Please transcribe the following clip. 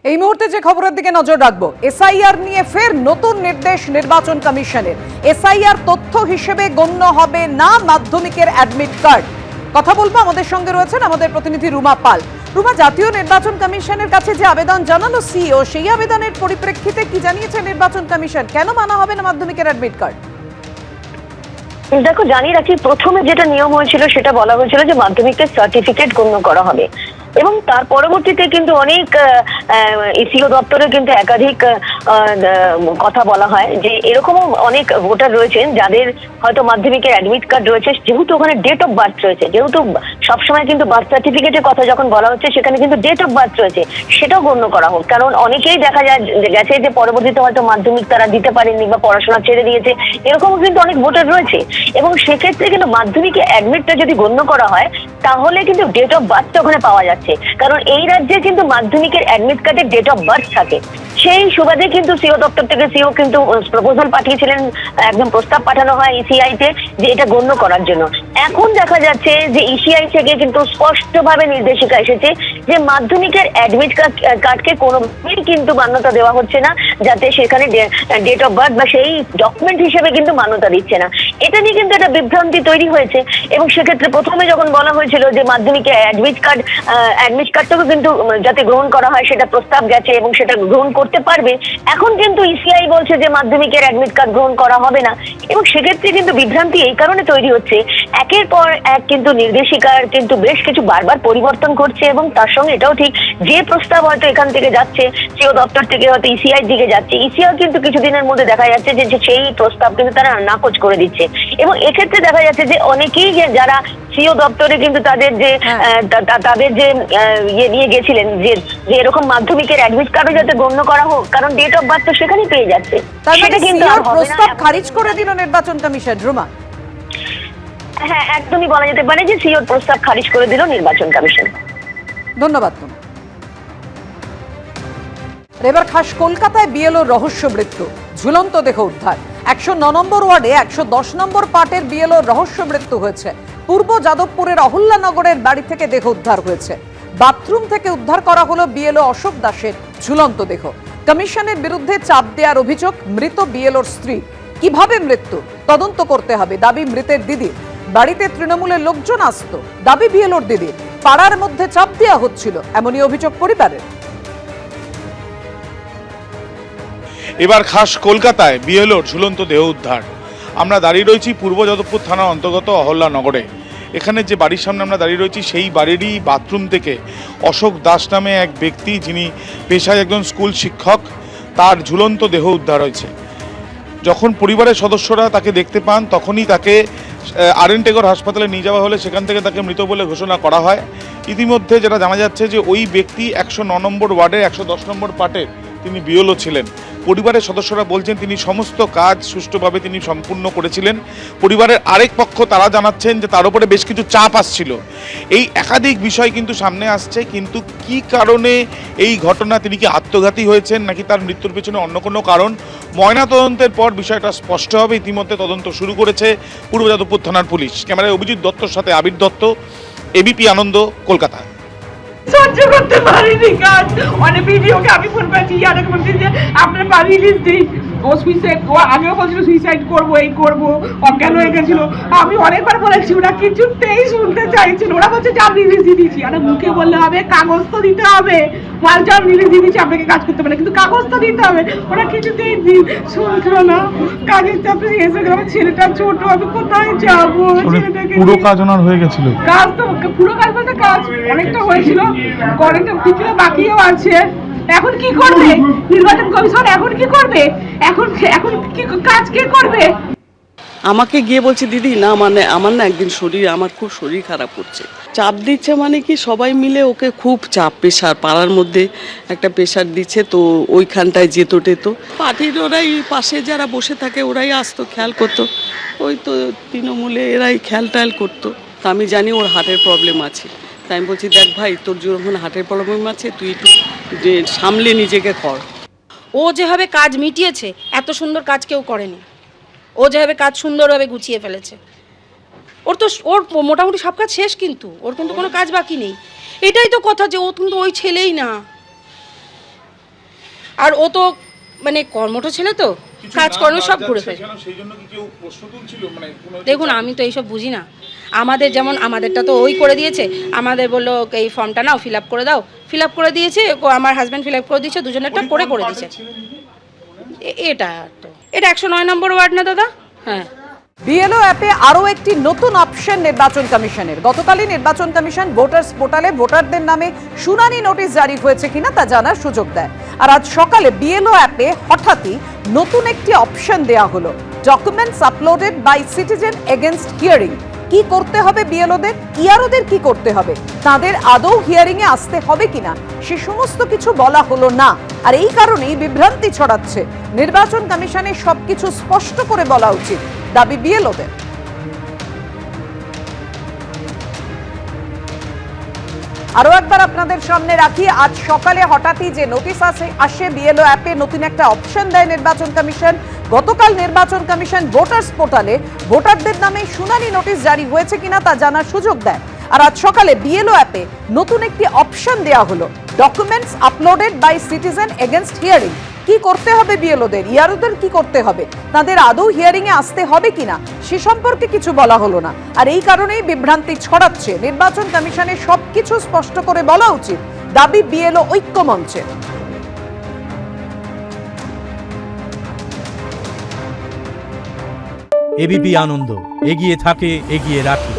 এই মুহূর্তে যে খবরের দিকে নজর রাখবো, এসআইআর নিয়ে ফের নতুন নির্দেশ নির্বাচন কমিশনের। এসআইআর তথ্য হিসেবে গণ্য হবে না মাধ্যমিকের অ্যাডমিট কার্ড। কথা বলবো, আমাদের সঙ্গে রয়েছেন আমাদের প্রতিনিধি রুমা পাল। রুমা, জাতীয় নির্বাচন কমিশনের কাছে যে আবেদন জানানো সিইও, সেই আবেদনের পরিপ্রেক্ষিতে কি জানিয়েছে নির্বাচন কমিশন? কেন মানা হবে না মাধ্যমিকের অ্যাডমিট কার্ড? দেখো, জানিয়ে রাখি, প্রথমে যেটা নিয়ম হয়েছিল সেটা বলা হয়েছিল যে মাধ্যমিকের সার্টিফিকেট গণ্য করা হবে, এবং তার পরবর্তীতে কিন্তু অনেক ইসিও দপ্তরে কিন্তু একাধিক কথা বলা হয় যে এরকমও অনেক ভোটার রয়েছেন যাদের হয়তো মাধ্যমিকের অ্যাডমিট কার্ড রয়েছে, যেহেতু ওখানে ডেট অফ বার্থ রয়েছে, যেহেতু সবসময় কিন্তু বার্থ সার্টিফিকেটের কথা যখন বলা হচ্ছে সেখানে কিন্তু ডেট অফ বার্থ রয়েছে, সেটাও গণ্য করা হোক। কারণ অনেকেই দেখা যায় গেছে যে পরবর্তীতে হয়তো মাধ্যমিক তারা দিতে পারেননি বা পড়াশোনা ছেড়ে দিয়েছে, এরকমও কিন্তু অনেক ভোটার রয়েছে। এবং সেক্ষেত্রে কিন্তু মাধ্যমিকে অ্যাডমিটটা যদি গণ্য করা হয় তাহলে কিন্তু ডেট অফ বার্থটা ওখানে পাওয়া যাচ্ছে, কারণ এই রাজ্যে কিন্তু মাধ্যমিকের অ্যাডমিট কার্ডে ডেট অফ বার্থ থাকে। সেই সুবাদে কিন্তু সিও দপ্তর থেকে সিও কিন্তু প্রপোজাল পাঠিয়েছিলেন, একদম প্রস্তাব পাঠানো হয় ইসিআই তে যে এটা গণ্য করার জন্য। এখন দেখা যাচ্ছে যে ইসিআই থেকে কিন্তু স্পষ্টভাবে নির্দেশিকা এসেছে যে মাধ্যমিকের অ্যাডমিট কার্ডকে কোনোভাবেই কিন্তু মান্যতা দেওয়া হচ্ছে না, যাতে সেখানে ডেট অফ বার্থ বা সেই ডকুমেন্ট হিসেবে কিন্তু মান্যতা দিচ্ছে না। এটা নিয়ে কিন্তু একটা বিভ্রান্তি তৈরি হয়েছে, এবং সেক্ষেত্রে প্রথমে যখন বলা হয়েছিল যে মাধ্যমিকের অ্যাডমিট কার্ডটাকে কিন্তু যাতে গ্রহণ করা হয় সেটা প্রস্তাব গেছে এবং সেটা গ্রহণ করতে পারবে, এখন কিন্তু ইসিআই বলছে যে মাধ্যমিকের অ্যাডমিট কার্ড গ্রহণ করা হবে না। এবং সেক্ষেত্রে কিন্তু বিভ্রান্তি এই কারণে তৈরি হচ্ছে, একের পর এক কিন্তু নির্দেশিকার কিন্তু বেশ কিছু বারবার পরিবর্তন করছে, এবং তার সঙ্গে এটাও ঠিক যে প্রস্তাব হয়তো এখান থেকে যাচ্ছে সিও দপ্তর থেকে হয়তো ইসিআই দিকে যাচ্ছে, ইসিআই কিন্তু কিছুদিনের মধ্যে দেখা যাচ্ছে যে সেই প্রস্তাব কিন্তু তারা নাকচ করে দিচ্ছে। এবং এক্ষেত্রে দেখা যাচ্ছে যে অনেকেই যারা সিও দপ্তরে কিন্তু তাদের যে ইয়ে নিয়ে গেছিলেন যে এরকম মাধ্যমিকের অ্যাডমিট কার্ডও যাতে গণ্য করা হোক, কারণ ডেট অফ বার্থ তো সেখানেই পেয়ে যাচ্ছে, সেটা কিন্তু প্রস্তাব খারিজ করে দিল নির্বাচন কমিশন। রুমা, হ্যাঁ, একদমই বলা যেতে পারে যে সিওর প্রস্তাব খারিজ করে দিল নির্বাচন কমিশন। ধন্যবাদ তোমার। এবার খাস কলকাতায় বিএলও রহস্য মৃত্যু, ঝুলন্ত দেহ উদ্ধার। 109 নম্বর ওয়ার্ডে 110 নম্বর পার্টের বিএলও রহস্য মৃত্যু হয়েছে। পূর্ব যাদবপুরের অহল্যানগরের বাড়ি থেকে দেহ উদ্ধার হয়েছে। বাথরুম থেকে উদ্ধার করা হলো বিএলও অশোক দাসের ঝুলন্ত দেহ। কমিশনের বিরুদ্ধে চাপ দেওয়ার অভিযোগ মৃত বিএলওর স্ত্রী। কিভাবে মৃত্যু তদন্ত করতে হবে দাবি মৃতের দিদির। বাড়িতে তৃণমূলের লোকজন আসতো, দাবি বিএলওর দিদির। পাড়ার মধ্যে চাপ দেওয়া হচ্ছিল, এমনই অভিযোগ পরিবারের। এবার খাস কলকাতায় বিএলওর ঝুলন্ত দেহ উদ্ধার। আমরা দাঁড়িয়ে রয়েছি পূর্ব যাদবপুর থানার অন্তর্গত অহল্যানগরে। এখানে যে বাড়ির সামনে আমরা দাঁড়িয়ে রয়েছি সেই বাড়িরই বাথরুম থেকে অশোক দাস নামে এক ব্যক্তি, যিনি পেশায় একজন স্কুল শিক্ষক, তার ঝুলন্ত দেহ উদ্ধার হয়েছে। যখন পরিবারের সদস্যরা তাকে দেখতে পান তখনই তাকে আরএন টেগর হাসপাতালে নিয়ে যাওয়া হলে সেখান থেকে তাকে মৃত বলে ঘোষণা করা হয়। ইতিমধ্যে যেটা জানা যাচ্ছে যে ওই ব্যক্তি 109 নম্বর ওয়ার্ডের 110 নম্বর পার্টের তিনি বিএলও ছিলেন। পরিবারের সদস্যরা বলছেন তিনি সমস্ত কাজ সুষ্ঠুভাবে তিনি সম্পূর্ণ করেছিলেন। পরিবারের আরেক পক্ষ তারা জানাচ্ছেন যে তার উপরে বেশ কিছু চাপ আসছিল। এই একাধিক বিষয় কিন্তু সামনে আসছে, কিন্তু কি কারণে এই ঘটনা, তিনি কি আত্মঘাতী হয়েছেন নাকি তার মৃত্যুর পেছনে অন্য কোনো কারণ, ময়নাতদন্তের পর বিষয়টা স্পষ্ট হবে। ইতিমধ্যে তদন্ত শুরু করেছে পূর্ব যাদবপুর থানার পুলিশ। ক্যামেরায় অভিজিৎ দত্তর সাথে আবির দত্ত, এবিপি আনন্দ, কলকাতা। সহ্য করতে পারিনি কাজ, অনেক ভিডিওকে আমি ফোন করেছি, ইয়াকে বলছি যে আপনার বাড়ি রিলিজ দিই। ও সুইসাইড, ও আগেও বলছিল সুইসাইড করবো, এই করবো, অজ্ঞান হয়ে গেছিল। আমি অনেকবার বলেছি, ওরা কিছুতেই শুনতে চাইছিল। ওরা বলছে যে আমি রিলিজ দিয়ে দিয়েছি। আরে মুখে বললে হবে, কাগজ তো দিতে হবে। মাল যা রিলিজ দিয়ে দিয়েছি, আপনাকে কাজ করতে পারে, কিন্তু কাগজ তো দিতে হবে। ওরা কিছুতেই শুনছিল না। কাজের চাপে এসে গেলাম, ছেলেটা ছোট, আমি কোথায় যাবো? ছেলেটাকে পুরো কাজ ওনার হয়ে গেছিল। কাজ তো পুরো কাজ বলতে কাজ অনেকটা হয়েছিল, অনেকটা কিছুটা বাকিও আছে। এখন কি করবে নির্বাচন কমিশন? এখন কি করবে? এখন কি কাজ কে করবে? আমাকে গিয়ে বলছে দিদি না, মানে আমার না একদিন আমার খুব শরীর খারাপ করছে, চাপ দিচ্ছে। মানে কি সবাই মিলে ওকে খুব চাপ, প্রেশার, পাড়ার মধ্যে একটা প্রেশার দিচ্ছে। তো ওইখানটায় যেত টেতো পার্টির ওরাই পাশে যারা বসে থাকে ওরাই আসতো, খেয়াল করতো। ওই তো তৃণমূলে এরাই খেয়াল টায়াল করতো। তা আমি জানি ওর হার্টের প্রবলেম আছে, তাই আমি বলছি দেখ ভাই, তোর যখন হার্টের প্রবলেম আছে তুই একটু সামলে নিজেকে কর। ও যেভাবে কাজ মিটিয়েছে, এত সুন্দর কাজ কেউ করেনি। ও যেভাবে কাজ সুন্দরভাবে গুছিয়ে ফেলেছে, ওর মোটামুটি সব কাজ শেষ, কিন্তু ওর কিন্তু কোনো কাজ বাকি নেই। এটাই তো কথা যে ও কিন্তু ওই ছেলেই না। আর ও তো মানে কর্মঠ ছেলে তো, কাজকর্ম সব ঘুরে ফেলে। সেই জন্য কি কেউ প্রশ্ন তুলছিল মানে দেখুন আমি তো এইসব বুঝি না, আমাদের যেমন আমাদেরটা তো ওই করে দিয়েছে, আমাদের বললো এই ফর্মটা নাও ফিল আপ করে দাও, ফিল আপ করে দিয়েছে, আমার হাজব্যান্ড ফিল আপ করে দিয়েছে, দুজনেরটা করে দিয়েছে। এটা 109 নম্বর ওয়ার্ড না দাদা? হ্যাঁ। বিএলও অ্যাপে আরও একটি নতুন অপশন নির্বাচন কমিশনের। গতকালই নির্বাচন কমিশন ভোটার্স পোর্টালে ভোটারদের নামে শুনানি নোটিশ জারি হয়েছে কিনা তা জানার সুযোগ দেয়। আর আজ সকালে বিএলও অ্যাপে হঠাৎই নতুন একটি অপশন দেয়া হলো, documents uploaded by citizen against hearing. কি করতে হবে বিএলওদের, ইআরওদের কি করতে হবে, তাদের আদৌ হিয়ারিং এ আসতে হবে কিনা সে সমস্ত কিছু বলা হলো না। আর এই কারণেই বিভ্রান্তি ছড়াচ্ছে। নির্বাচন কমিশনের সবকিছু স্পষ্ট করে বলা উচিত, দাবি বিএলওদের। আরো একবার আপনাদের সামনে রাখি, আজ সকালে হঠাৎই যে নোটিশ আসে বিএলও অ্যাপে নতুন একটা অপশন দেয় নির্বাচন কমিশন। গতকাল নির্বাচন কমিশন ভোটার্স পোর্টালে ভোটারদের নামে শুনানি নোটিশ জারি হয়েছে কিনা তা জানার সুযোগ দেয়। আর আজ সকালে বিএলও অ্যাপে নতুন একটি অপশন দেয়া হলো, documents uploaded by citizen against hearing. কি করতে হবে বিএলওদের, ইআরওদের কি করতে হবে, তাদের আদৌ হিয়ারিং এ আসতে হবে কিনা সে সম্পর্কে কিছু বলা হলো না। আর এই কারণেই বিভ্রান্তি ছড়াচ্ছে। নির্বাচন কমিশনের সবকিছু স্পষ্ট করে বলা উচিত, দাবি বিএলও ঐক্য মঞ্চের। এবিপি আনন্দ, এগিয়ে থাকে, এগিয়ে রাখে।